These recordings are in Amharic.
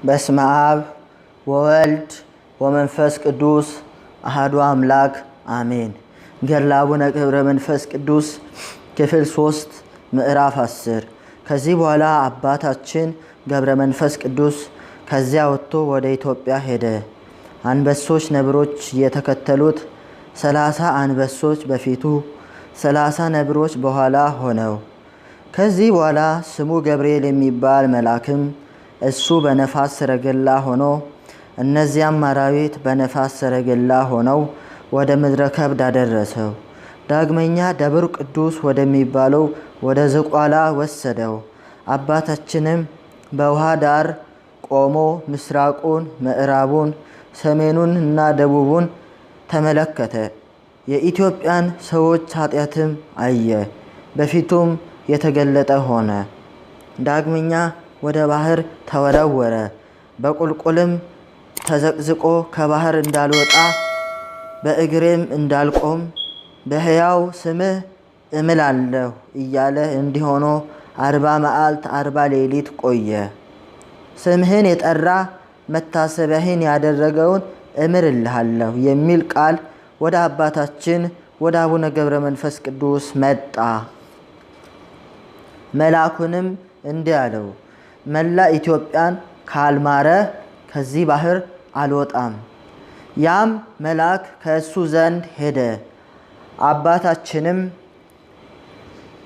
በስመ አብ ወወልድ ወመንፈስ ቅዱስ አሐዱ አምላክ አሜን። ገድለ አቡነ ገብረ መንፈስ ቅዱስ ክፍል 3 ምዕራፍ 10። ከዚህ በኋላ አባታችን ገብረ መንፈስ ቅዱስ ከዚያ ወጥቶ ወደ ኢትዮጵያ ሄደ። አንበሶች ነብሮች እየተከተሉት 30 አንበሶች በፊቱ 30 ነብሮች በኋላ ሆነው። ከዚህ በኋላ ስሙ ገብርኤል የሚባል መልአክም እሱ በነፋስ ሰረገላ ሆኖ እነዚያም አራዊት በነፋስ ሰረገላ ሆነው ወደ ምድረ ከብድ አደረሰው። ዳግመኛ ደብረ ቅዱስ ወደሚባለው ወደ ዝቋላ ወሰደው። አባታችንም በውሃ ዳር ቆሞ ምስራቁን፣ ምዕራቡን፣ ሰሜኑን እና ደቡቡን ተመለከተ። የኢትዮጵያን ሰዎች ኃጢአትም አየ፣ በፊቱም የተገለጠ ሆነ። ዳግመኛ ወደ ባህር ተወረወረ። በቁልቁልም ተዘቅዝቆ ከባህር እንዳልወጣ በእግሬም እንዳልቆም በሕያው ስምህ እምላለሁ እያለ እንዲሆኖ 40 መዓልት 40 ሌሊት ቆየ። ስምህን የጠራ መታሰቢያህን ያደረገውን እምርልሃለሁ የሚል ቃል ወደ አባታችን ወደ አቡነ ገብረ መንፈስ ቅዱስ መጣ። መልአኩንም እንዲህ አለው፣ መላ ኢትዮጵያን ካልማረ ከዚህ ባህር አልወጣም። ያም መልአክ ከእሱ ዘንድ ሄደ። አባታችንም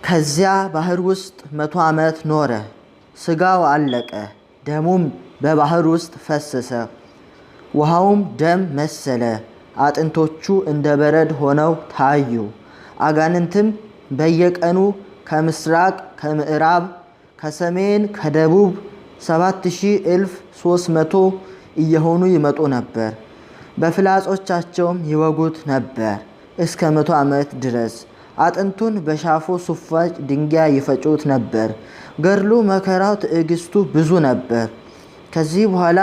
ከዚያ ባህር ውስጥ 100 ዓመት ኖረ። ስጋው አለቀ፣ ደሙም በባህር ውስጥ ፈሰሰ። ውሃውም ደም መሰለ። አጥንቶቹ እንደ በረድ ሆነው ታዩ። አጋንንትም በየቀኑ ከምስራቅ፣ ከምዕራብ፣ ከሰሜን፣ ከደቡብ 7300 እየሆኑ ይመጡ ነበር። በፍላጾቻቸውም ይወጉት ነበር እስከ 100 ዓመት ድረስ። አጥንቱን በሻፎ ሱፋጭ ድንጋይ ይፈጩት ነበር። ገድሉ፣ መከራው፣ ትዕግስቱ ብዙ ነበር። ከዚህ በኋላ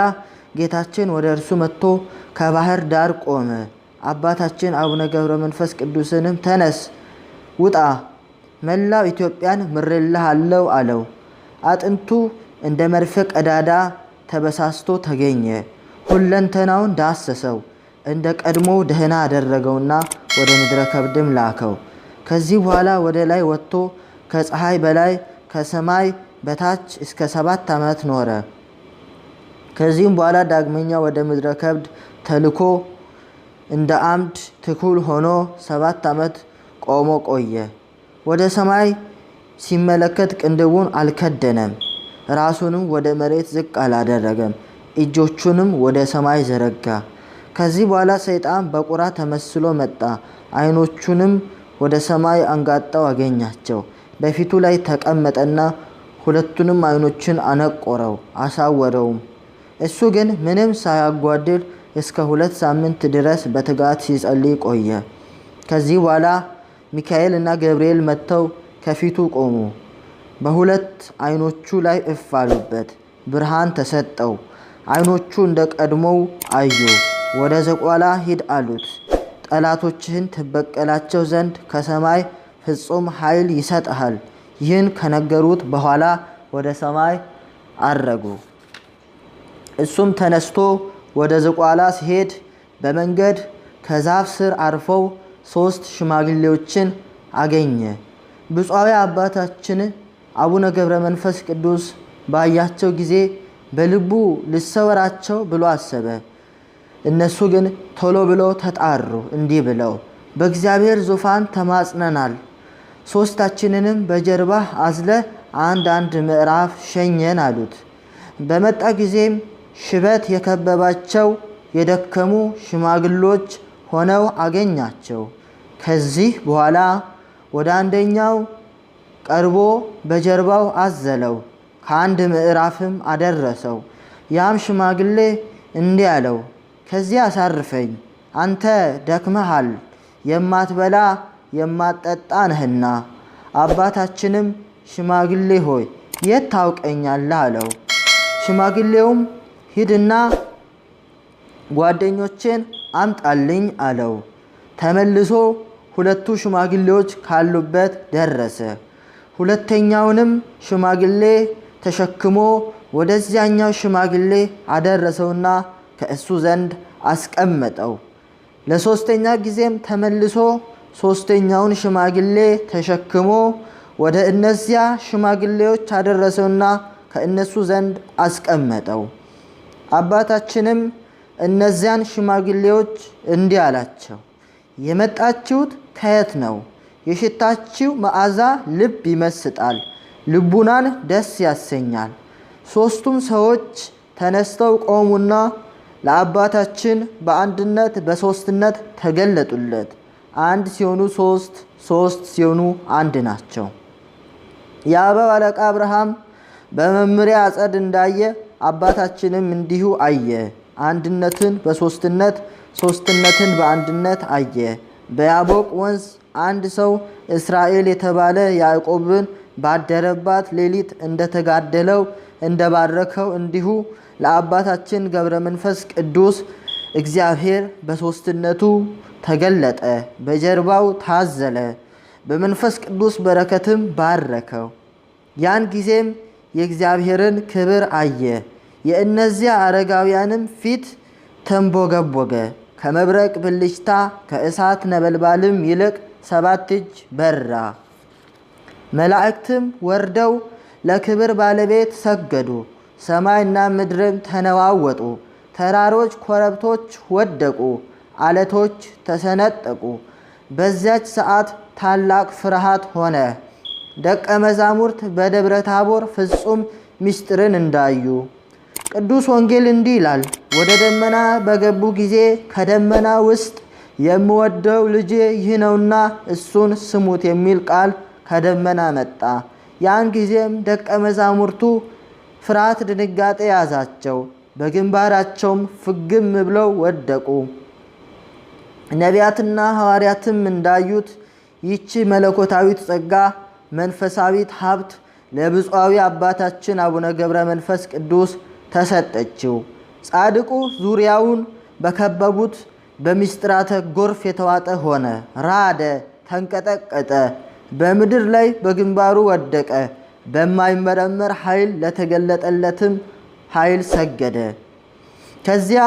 ጌታችን ወደ እርሱ መጥቶ ከባህር ዳር ቆመ። አባታችን አቡነ ገብረ መንፈስ ቅዱስንም ተነስ፣ ውጣ፣ መላው ኢትዮጵያን ምሬልሃለሁ አለው። አጥንቱ እንደ መርፌ ቀዳዳ ተበሳስቶ ተገኘ። ሁለንተናውን ዳሰሰው፣ እንደ ቀድሞ ደህና አደረገውና ወደ ምድረ ከብድም ላከው። ከዚህ በኋላ ወደ ላይ ወጥቶ ከፀሐይ በላይ ከሰማይ በታች እስከ 7 ዓመት ኖረ። ከዚህም በኋላ ዳግመኛ ወደ ምድረ ከብድ ተልኮ እንደ አምድ ትኩል ሆኖ 7 ዓመት ቆሞ ቆየ። ወደ ሰማይ ሲመለከት ቅንድቡን አልከደነም፣ ራሱንም ወደ መሬት ዝቅ አላደረገም፣ እጆቹንም ወደ ሰማይ ዘረጋ። ከዚህ በኋላ ሰይጣን በቁራ ተመስሎ መጣ። ዓይኖቹንም ወደ ሰማይ አንጋጠው አገኛቸው። በፊቱ ላይ ተቀመጠና ሁለቱንም ዓይኖችን አነቆረው፣ አሳወረውም። እሱ ግን ምንም ሳያጓድል እስከ 2 ሳምንት ድረስ በትጋት ሲጸልይ ቆየ። ከዚህ በኋላ ሚካኤል እና ገብርኤል መጥተው ከፊቱ ቆሙ። በሁለት ዓይኖቹ ላይ እፍ አሉበት፣ ብርሃን ተሰጠው። ዓይኖቹ እንደ ቀድሞው አዩ። ወደ ዝቋላ ሂድ አሉት። ጠላቶችህን ትበቀላቸው ዘንድ ከሰማይ ፍጹም ኃይል ይሰጥሃል። ይህን ከነገሩት በኋላ ወደ ሰማይ አረጉ። እሱም ተነስቶ ወደ ዝቋላ ሲሄድ በመንገድ ከዛፍ ስር አርፈው 3 ሽማግሌዎችን አገኘ። ብፁዓዊ አባታችን አቡነ ገብረ መንፈስ ቅዱስ ባያቸው ጊዜ በልቡ ልሰወራቸው ብሎ አሰበ። እነሱ ግን ቶሎ ብለው ተጣሩ፣ እንዲህ ብለው፣ በእግዚአብሔር ዙፋን ተማጽነናል። 3ታችንንም በጀርባህ አዝለ አንድ ምዕራፍ ሸኘን አሉት። በመጣ ጊዜም ሽበት የከበባቸው የደከሙ ሽማግሎች ሆነው አገኛቸው። ከዚህ በኋላ ወደ አንደኛው ቀርቦ በጀርባው አዘለው፣ ከ1 ምዕራፍም አደረሰው። ያም ሽማግሌ እንዲህ አለው፣ ከዚህ አሳርፈኝ፣ አንተ ደክመሃል፣ የማትበላ የማትጠጣ ነህና። አባታችንም ሽማግሌ ሆይ የት ታውቀኛለህ አለው። ሽማግሌውም ሂድና ጓደኞቼን አምጣልኝ አለው። ተመልሶ 2 ሽማግሌዎች ካሉበት ደረሰ። ሁለተኛውንም ሽማግሌ ተሸክሞ ወደዚያኛው ሽማግሌ አደረሰውና ከእሱ ዘንድ አስቀመጠው። ለሶስተኛ ጊዜም ተመልሶ ሶስተኛውን ሽማግሌ ተሸክሞ ወደ እነዚያ ሽማግሌዎች አደረሰውና ከእነሱ ዘንድ አስቀመጠው። አባታችንም እነዚያን ሽማግሌዎች እንዲህ አላቸው፣ የመጣችሁት ከየት ነው? የሽታችሁ መዓዛ ልብ ይመስጣል፣ ልቡናን ደስ ያሰኛል። ሦስቱም ሰዎች ተነስተው ቆሙና ለአባታችን በአንድነት በሦስትነት ተገለጡለት። አንድ ሲሆኑ ሦስት፣ ሦስት ሲሆኑ አንድ ናቸው። የአበው አለቃ አብርሃም በመምሪያ አጸድ እንዳየ አባታችንም እንዲሁ አየ። አንድነትን በሦስትነት ሦስትነትን በአንድነት አየ። በያቦቅ ወንዝ አንድ ሰው እስራኤል የተባለ ያዕቆብን ባደረባት ሌሊት እንደተጋደለው እንደባረከው እንዲሁ ለአባታችን ገብረ መንፈስ ቅዱስ እግዚአብሔር በሦስትነቱ ተገለጠ፣ በጀርባው ታዘለ፣ በመንፈስ ቅዱስ በረከትም ባረከው። ያን ጊዜም የእግዚአብሔርን ክብር አየ። የእነዚያ አረጋውያንም ፊት ተንቦገቦገ፣ ከመብረቅ ብልጭታ ከእሳት ነበልባልም ይልቅ 7 እጅ በራ። መላእክትም ወርደው ለክብር ባለቤት ሰገዱ። ሰማይና ምድርም ተነዋወጡ። ተራሮች፣ ኮረብቶች ወደቁ፣ አለቶች ተሰነጠቁ። በዚያች ሰዓት ታላቅ ፍርሃት ሆነ። ደቀ መዛሙርት በደብረ ታቦር ፍጹም ምስጢርን እንዳዩ። ቅዱስ ወንጌል እንዲህ ይላል፣ ወደ ደመና በገቡ ጊዜ ከደመና ውስጥ የምወደው ልጄ ይህ ነውና እሱን ስሙት የሚል ቃል ከደመና መጣ። ያን ጊዜም ደቀ መዛሙርቱ ፍርሃት ድንጋጤ ያዛቸው፣ በግንባራቸውም ፍግም ብለው ወደቁ። ነቢያትና ሐዋርያትም እንዳዩት ይህች መለኮታዊት ጸጋ መንፈሳዊት ሀብት ለብፁዓዊ አባታችን አቡነ ገብረ መንፈስ ቅዱስ ተሰጠችው። ጻድቁ ዙሪያውን በከበቡት በምስጢራተ ጎርፍ የተዋጠ ሆነ፣ ራደ፣ ተንቀጠቀጠ፣ በምድር ላይ በግንባሩ ወደቀ። በማይመረመር ኃይል ለተገለጠለትም ኃይል ሰገደ። ከዚያ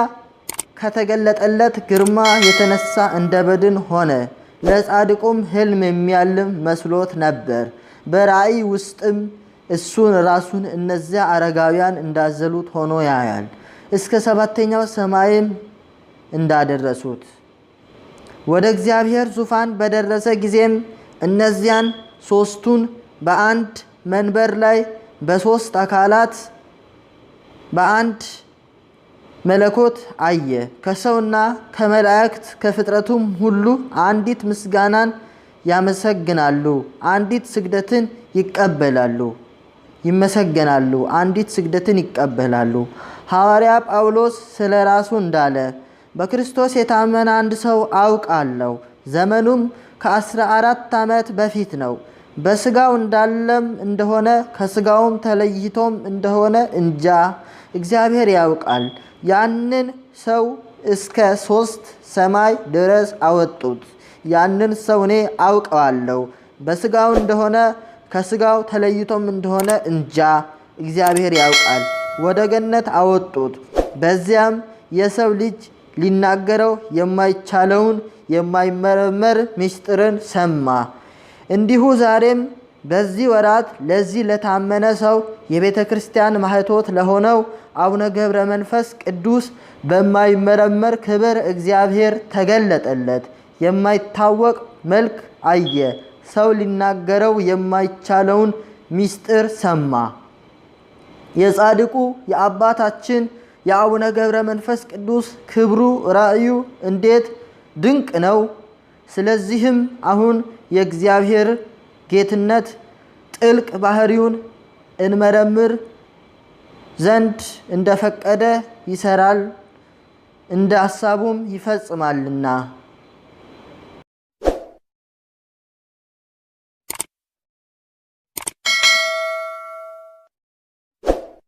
ከተገለጠለት ግርማ የተነሳ እንደ በድን ሆነ። ለጻድቁም ሕልም የሚያልም መስሎት ነበር። በራእይ ውስጥም እሱን ራሱን እነዚያ አረጋውያን እንዳዘሉት ሆኖ ያያል። እስከ 7ኛው ሰማይም እንዳደረሱት ወደ እግዚአብሔር ዙፋን በደረሰ ጊዜም እነዚያን ሦስቱን በአንድ መንበር ላይ በሦስት አካላት በአንድ መለኮት አየ። ከሰውና ከመላእክት ከፍጥረቱም ሁሉ አንዲት ምስጋናን ያመሰግናሉ፣ አንዲት ስግደትን ይቀበላሉ። ይመሰገናሉ፣ አንዲት ስግደትን ይቀበላሉ። ሐዋርያ ጳውሎስ ስለ ራሱ እንዳለ በክርስቶስ የታመነ አንድ ሰው አውቃለሁ፣ ዘመኑም ከ14 ዓመት በፊት ነው። በስጋው እንዳለም እንደሆነ ከስጋውም ተለይቶም እንደሆነ እንጃ፣ እግዚአብሔር ያውቃል። ያንን ሰው እስከ 3 ሰማይ ድረስ አወጡት። ያንን ሰው እኔ አውቀዋለሁ። በስጋው እንደሆነ ከስጋው ተለይቶም እንደሆነ እንጃ፣ እግዚአብሔር ያውቃል። ወደ ገነት አወጡት። በዚያም የሰው ልጅ ሊናገረው የማይቻለውን የማይመረመር ምስጢርን ሰማ። እንዲሁ ዛሬም በዚህ ወራት ለዚህ ለታመነ ሰው የቤተ ክርስቲያን ማህቶት ለሆነው አቡነ ገብረ መንፈስ ቅዱስ በማይመረመር ክብር እግዚአብሔር ተገለጠለት። የማይታወቅ መልክ አየ። ሰው ሊናገረው የማይቻለውን ምስጢር ሰማ። የጻድቁ የአባታችን የአቡነ ገብረ መንፈስ ቅዱስ ክብሩ ራእዩ እንዴት ድንቅ ነው! ስለዚህም አሁን የእግዚአብሔር ጌትነት ጥልቅ ባህሪውን እንመረምር ዘንድ እንደፈቀደ ይሰራል፣ እንደ ሐሳቡም ይፈጽማልና